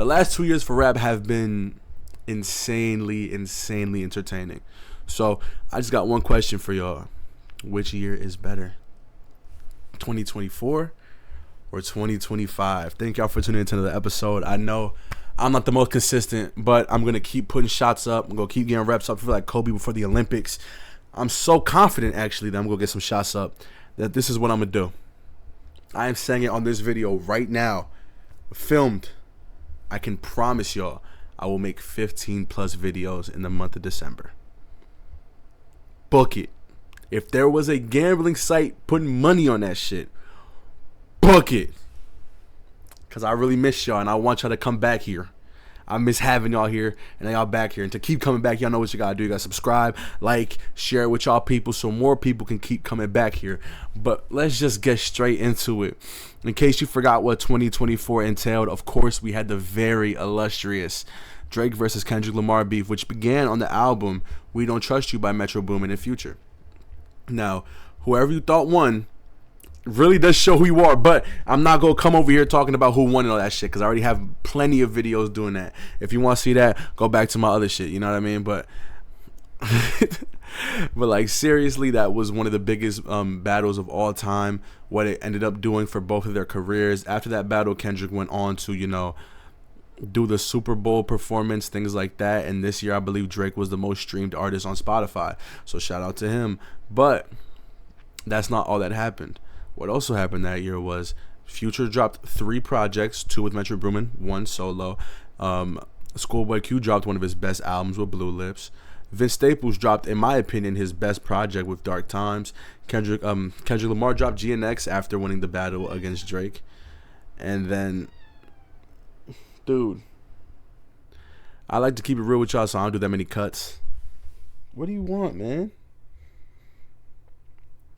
The last 2 years for rap have been insanely entertaining. So I just got one question for y'all. Which year is better? 2024 or 2025? Thank y'all for tuning into the episode. I know I'm not the most consistent, but I'm going to keep putting shots up. I'm going to keep getting reps up. I feel like Kobe before the Olympics. I'm so confident, actually, that I'm going to get some shots up, that this is what I'm going to do. I am saying it on this video right now, filmed. I can promise y'all I will make 15 plus videos in the month of December. Book it. If there was a gambling site putting money on that shit, book it. Because I really miss y'all and I want y'all to come back here. I miss having y'all here and y'all back here. And to keep coming back, y'all know what you gotta do. You gotta subscribe, like, share it with y'all people so more people can keep coming back here. But let's just get straight into it. In case you forgot what 2024 entailed, of course, we had the very illustrious Drake versus Kendrick Lamar beef, which began on the album We Don't Trust You by Metro Boomin and Future. Now, whoever you thought won really does show who you are, but I'm not going to come over here talking about who won and all that shit, because I already have plenty of videos doing that. If you want to see that, go back to my other shit, you know what I mean? But but like, seriously, that was one of the biggest battles of all time, what it ended up doing for both of their careers. After that battle, Kendrick went on to, you know, do the Super Bowl performance, things like that, and this year I believe Drake was the most streamed artist on Spotify, so shout out to him. But that's not all that happened. What also happened that year was Future dropped 3 projects, 2 with Metro Boomin, 1 solo. Schoolboy Q dropped one of his best albums with Blue Lips. Vince Staples dropped, in my opinion, his best project with Dark Times. Kendrick Lamar dropped GNX after winning the battle against Drake. And then, dude, I like to keep it real with y'all, so I don't do that many cuts. What do you want, man?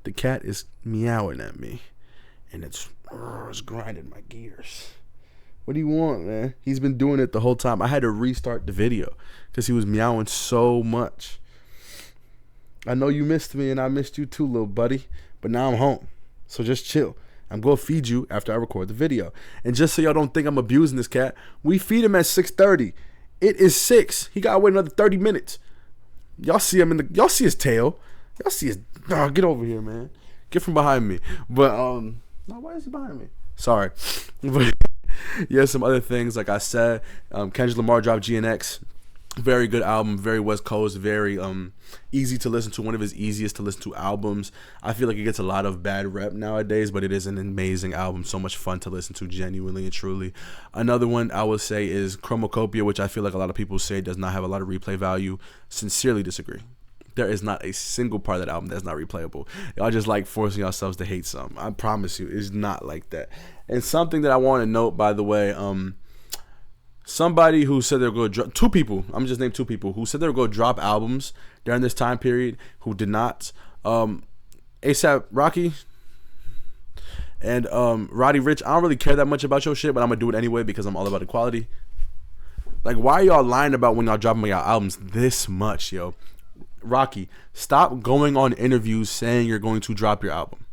The cat is meowing at me, and it's grinding my gears. What do you want, man? He's been doing it the whole time. I had to restart the video because he was meowing so much. I know you missed me, and I missed you too, little buddy, but now I'm home, so just chill. I'm going to feed you after I record the video. And just so y'all don't think I'm abusing this cat, we feed him at 6:30. It is 6. He got to wait another 30 minutes. Y'all see him y'all see his tail. Y'all see his... Oh, get over here, man. Get from behind me. But, no, why is he behind me? Sorry. But, yeah, some other things. Like I said, Kendrick Lamar dropped GNX. Very good album. Very West Coast. Very easy to listen to. One of his easiest to listen to albums. I feel like it gets a lot of bad rep nowadays, but it is an amazing album. So much fun to listen to, genuinely and truly. Another one I would say is Chromacopia, which I feel like a lot of people say does not have a lot of replay value. Sincerely disagree. There is not a single part of that album that's not replayable. Y'all just like forcing yourselves to hate something. I promise you, it's not like that. And something that I want to note, by the way, somebody who said they were going to drop, 2 people, I'm just name 2 people, who said they were going to drop albums during this time period, who did not. A$AP Rocky and Roddy Ricch. I don't really care that much about your shit, but I'm going to do it anyway because I'm all about equality. Like, why are y'all lying about when y'all dropping y'all albums this much, yo? Rocky, stop going on interviews saying you're going to drop your album,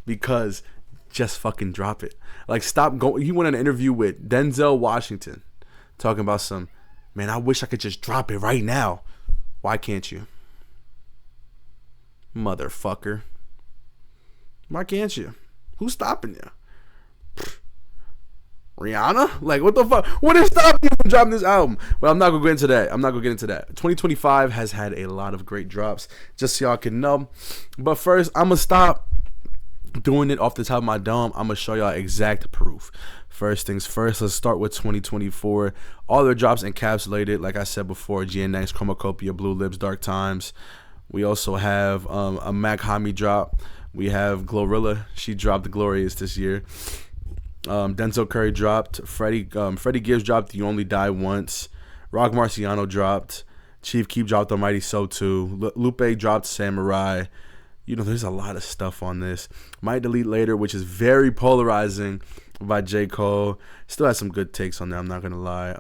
because just fucking drop it. Like, stop going. He went on an interview with Denzel Washington talking about some, man, I wish I could just drop it right now. Why can't you? Motherfucker. Why can't you? Who's stopping you? Rihanna? Like, what the fuck? What is stopping you from dropping this album? But I'm not going to get into that. 2025 has had a lot of great drops, just so y'all can know. But first, I'm going to stop doing it off the top of my dome. I'm going to show y'all exact proof. First things first, let's start with 2024. All their drops encapsulated, like I said before, GNX, Chromacopia, Blue Lips, Dark Times. We also have a Mac Hami drop. We have Glorilla. She dropped The Glorious this year. Denzel Curry dropped. Freddie Gibbs dropped You Only Die Once. Rock Marciano dropped. Chief Keef dropped Almighty So Too. Lupe dropped Samurai. You know, there's a lot of stuff on this. Might Delete Later, which is very polarizing, by J. Cole. Still has some good takes on there, I'm not going to lie.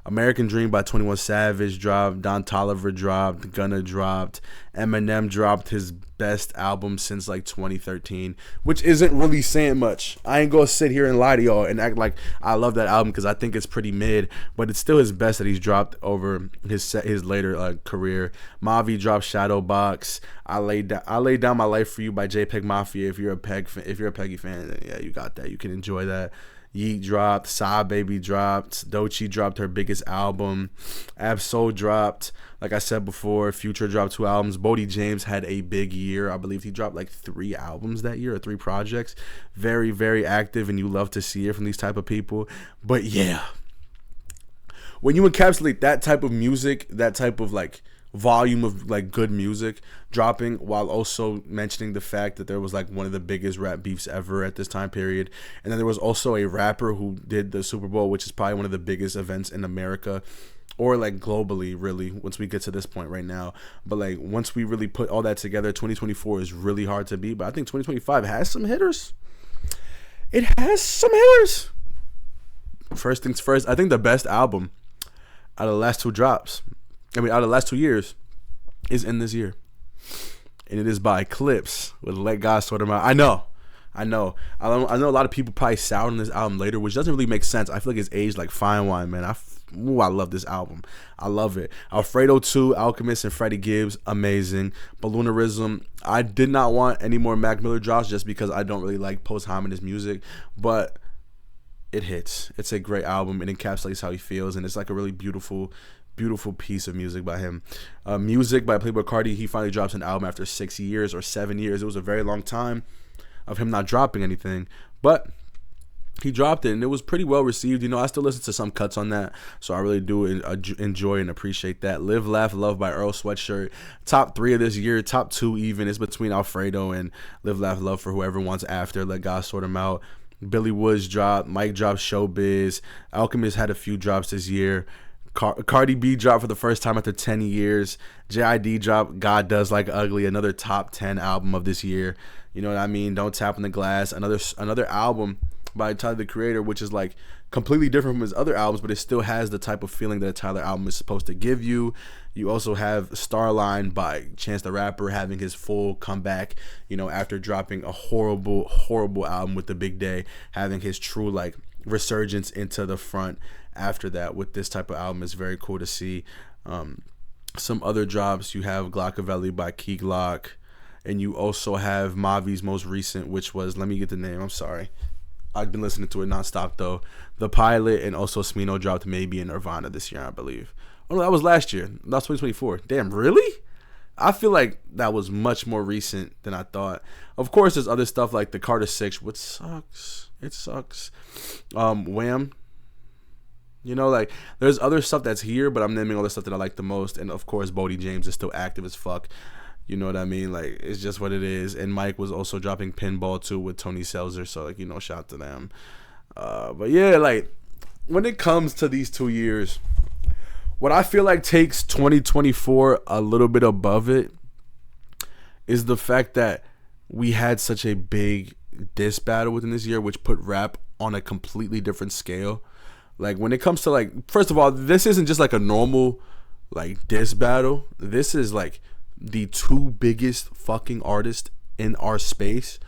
American Dream by 21 Savage dropped. Don Toliver dropped. Gunna dropped. Eminem dropped his best album since like 2013, which isn't really saying much. I ain't gonna sit here and lie to y'all and act like I love that album because I think it's pretty mid, but it's still his best that he's dropped over his later career. Mavi dropped Shadowbox. I laid down my life for you by JPEG Mafia. If you're a Peggy fan, then yeah, you got that. You can enjoy that. Yeet dropped, Sa Baby dropped, Doechii dropped her biggest album, Ab-Soul dropped, like I said before, Future dropped 2 albums, Bodie James had a big year. I believe he dropped like 3 albums that year, or 3 projects. Very, very active, and you love to see it from these type of people. But yeah, when you encapsulate that type of music, that type of like volume of like good music dropping, while also mentioning the fact that there was like one of the biggest rap beefs ever at this time period, and then there was also a rapper who did the Super Bowl, which is probably one of the biggest events in America or like globally, really, once we get to this point right now. But like once we really put all that together, 2024 is really hard to beat. But I think 2025 has some hitters. It has some hitters. First things first, I think the best album out of the last 2 drops, out of the last 2 years, is in this year. And it is by Clipse with Let God Sort Them Out. I know a lot of people probably sour on this album later, which doesn't really make sense. I feel like it's aged like fine wine, man. I love this album. I love it. Alfredo 2, Alchemist, and Freddie Gibbs, amazing. Balloonerism, I did not want any more Mac Miller drops just because I don't really like Post Hominis music, but it hits. It's a great album. It encapsulates how he feels, and it's like a really beautiful piece of music by him. Music by Playboi Carti. He finally drops an album after 6 years or 7 years. It was a very long time of him not dropping anything, but he dropped it, and it was pretty well received. You know, I still listen to some cuts on that, so I really do enjoy and appreciate that. Live, Laugh, Love by Earl Sweatshirt. Top 3 of this year, top 2 even. It's between Alfredo and Live, Laugh, Love for whoever wants after. Let God Sort Them Out. Billy Woods dropped. Mike dropped Showbiz. Alchemist had a few drops this year. Cardi B dropped for the first time after 10 years. JID dropped God Does Like Ugly, another top 10 album of this year. You know what I mean? Don't Tap on the Glass, another album by Tyler the Creator, which is like completely different from his other albums, but it still has the type of feeling that a Tyler album is supposed to give you. You also have Starline by Chance the Rapper having his full comeback, you know, after dropping a horrible album with The Big Day, having his true like resurgence into the front after that with this type of album is very cool to see. Some other drops, you have Glockavelli by Key Glock, and you also have Mavi's most recent, which was, let me get the name, I'm sorry, I've been listening to it nonstop though, The Pilot, and also Smino dropped Maybe in Nirvana this year, I believe. Oh no, that was last year. That was 2024. Damn, really? I feel like that was much more recent than I thought. Of course, there's other stuff like the Carter 6, which sucks. It sucks. Wham. You know, like, there's other stuff that's here, but I'm naming all the stuff that I like the most. And, of course, Bodie James is still active as fuck. You know what I mean? Like, it's just what it is. And Mike was also dropping Pinball, too, with Tony Seltzer. So, like, you know, shout out to them. But, yeah, like, when it comes to these 2 years, what I feel like takes 2024 a little bit above it is the fact that we had such a big diss battle within this year, which put rap on a completely different scale. Like, when it comes to, like, first of all, this isn't just like a normal like diss battle. This is like the 2 biggest fucking artists in our space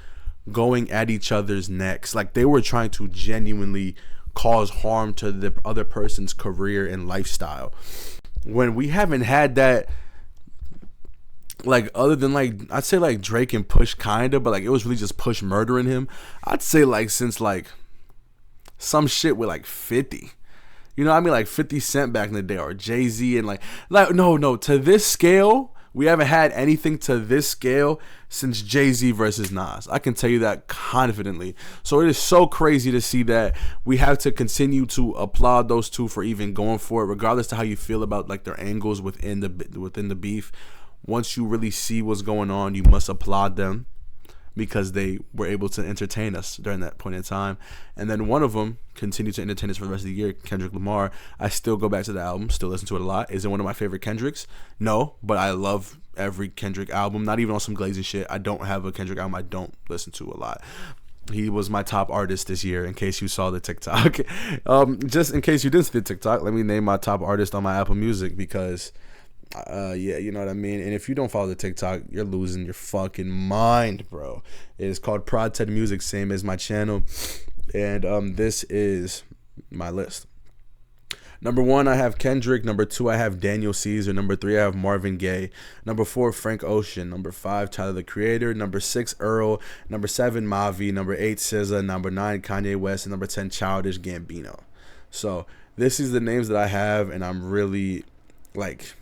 going at each other's necks. Like, they were trying to genuinely cause harm to the other person's career and lifestyle. When we haven't had that, like, other than like, I'd say like Drake and Push kinda, but like it was really just Push murdering him. I'd say like since like some shit with like 50. You know what I mean? Like 50 Cent back in the day, or Jay-Z, and like no, to this scale, we haven't had anything to this scale since Jay-Z versus Nas. I can tell you that confidently. So it is so crazy to see that. We have to continue to applaud those two for even going for it, regardless to how you feel about like their angles within the beef. Once you really see what's going on, you must applaud them, because they were able to entertain us during that point in time. And then one of them continued to entertain us for the rest of the year, Kendrick Lamar. I still go back to the album, still listen to it a lot. Is it one of my favorite Kendricks? No, but I love every Kendrick album, not even on some glazing shit. I don't have a Kendrick album I don't listen to a lot. He was my top artist this year, in case you saw the TikTok. Just in case you didn't see the TikTok, let me name my top artist on my Apple Music because, yeah, you know what I mean? And if you don't follow the TikTok, you're losing your fucking mind, bro. It is called Prod Ted Music, same as my channel. And this is my list. Number 1, I have Kendrick. Number 2, I have Daniel Caesar. Number 3, I have Marvin Gaye. Number 4, Frank Ocean. Number 5, Tyler the Creator. Number 6, Earl. Number 7, Mavi. Number 8, SZA. Number 9, Kanye West. And number 10, Childish Gambino. So this is the names that I have, and I'm really, like,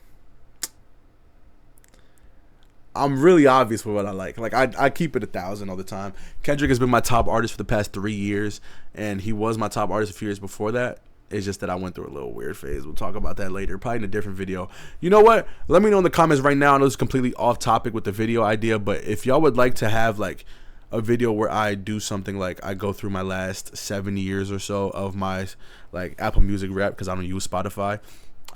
I'm really obvious with what I like. Like, I keep it 1,000 all the time. Kendrick has been my top artist for the past 3 years, and he was my top artist a few years before that. It's just that I went through a little weird phase. We'll talk about that later, probably in a different video. You know what? Let me know in the comments right now. I know it's completely off topic with the video idea, but if y'all would like to have like a video where I do something like I go through my last 7 years or so of my like Apple Music rap, because I don't use Spotify,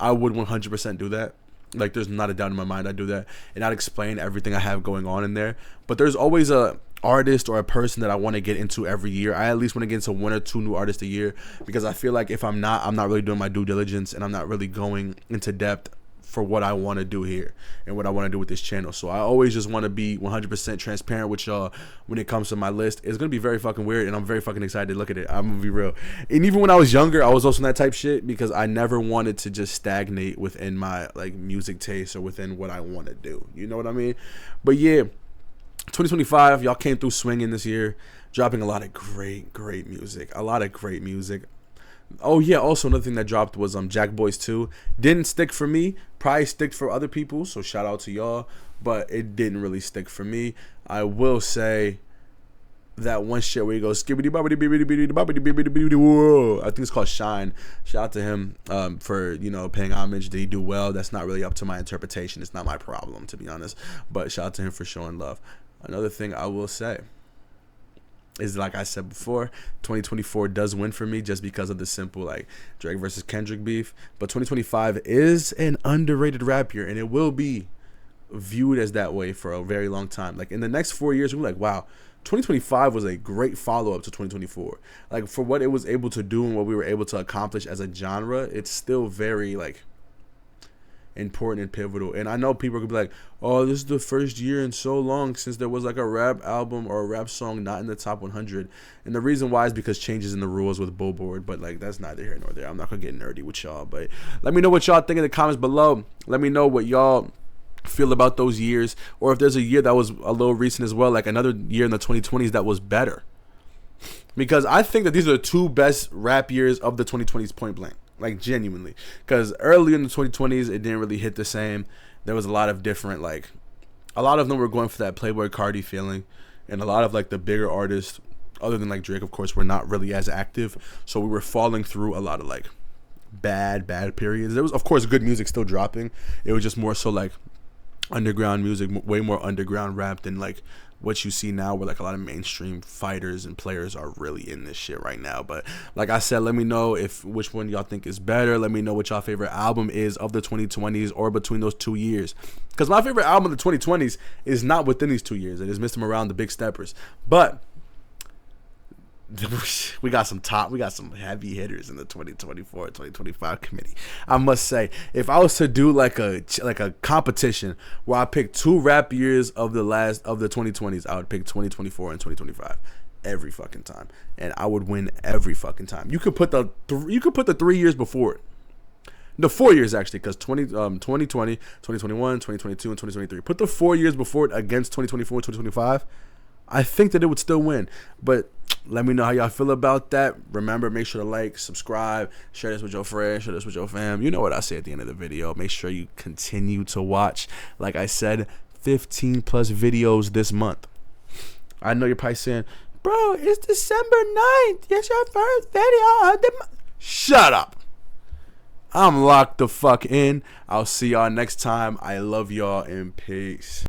I would 100% do that. Like, there's not a doubt in my mind I'd do that, and I'd explain everything I have going on in there. But there's always a artist or a person that I want to get into every year. I at least want to get into 1 or 2 new artists a year, because I feel like if I'm not really doing my due diligence, and I'm not really going into depth for what I want to do here and what I want to do with this channel. So I always just want to be 100% transparent with y'all when it comes to my list. It's gonna be very fucking weird, and I'm very fucking excited to look at it. I'm gonna be real. And even when I was younger, I was also in that type shit, because I never wanted to just stagnate within my like music taste or within what I want to do. You know what I mean? But yeah, 2025, y'all came through swinging this year, dropping a lot of great music. Oh yeah, also another thing that dropped was Jack Boys 2. Didn't stick for me, probably stick for other people, so shout out to y'all, but it didn't really stick for me. I will say that one shit where he goes skibbity bobbity bibbity bibbity bobbity bibbity bibbity whoa, I think it's called Shine. Shout out to him for, you know, paying homage. Did he do well? That's not really up to my interpretation. It's not my problem, to be honest, but shout out to him for showing love. Another thing I will say is, like I said before, 2024 does win for me just because of the simple like Drake versus Kendrick beef. But 2025 is an underrated rap year, and it will be viewed as that way for a very long time. Like in the next 4 years, we're like, wow, 2025 was a great follow-up to 2024. Like for what it was able to do and what we were able to accomplish as a genre, it's still very like important and pivotal. And I know people could be like, oh, this is the first year in so long since there was like a rap album or a rap song not in the top 100. And the reason why is because changes in the rules with Billboard, but like that's neither here nor there. I'm not gonna get nerdy with y'all, but let me know what y'all think in the comments below. Let me know what y'all feel about those years, or if there's a year that was a little recent as well, like another year in the 2020s that was better, because I think that these are the 2 best rap years of the 2020s, point blank. Like genuinely, because early in the 2020s it didn't really hit the same. There was a lot of different, like a lot of them were going for that Playboy Cardi feeling, and a lot of like the bigger artists other than like Drake, of course, were not really as active, so we were falling through a lot of like bad periods. There was of course good music still dropping. It was just more so like underground music, way more underground rap than like what you see now, where like a lot of mainstream fighters and players are really in this shit right now. But like I said, let me know which one y'all think is better. Let me know what y'all favorite album is of the 2020s or between those 2 years, because my favorite album of the 2020s is not within these 2 years. It is Mr. Morale, The Big Steppers. But we got some heavy hitters in the 2024-2025 committee. I must say, if I was to do like a competition where I pick 2 rap years of the 2020s, I would pick 2024 and 2025 every fucking time, and I would win every fucking time. You could put the 3 years before it. The 4 years actually, because 2020, 2021, 2022, and 2023. Put the 4 years before it against 2024 and 2025. I think that it would still win. But let me know how y'all feel about that. Remember, make sure to like, subscribe, share this with your friends, share this with your fam. You know what I say at the end of the video. Make sure you continue to watch. Like I said, 15 plus videos this month. I know you're probably saying, bro, it's December 9th. It's your first video of the month. Shut up. I'm locked the fuck in. I'll see y'all next time. I love y'all and peace.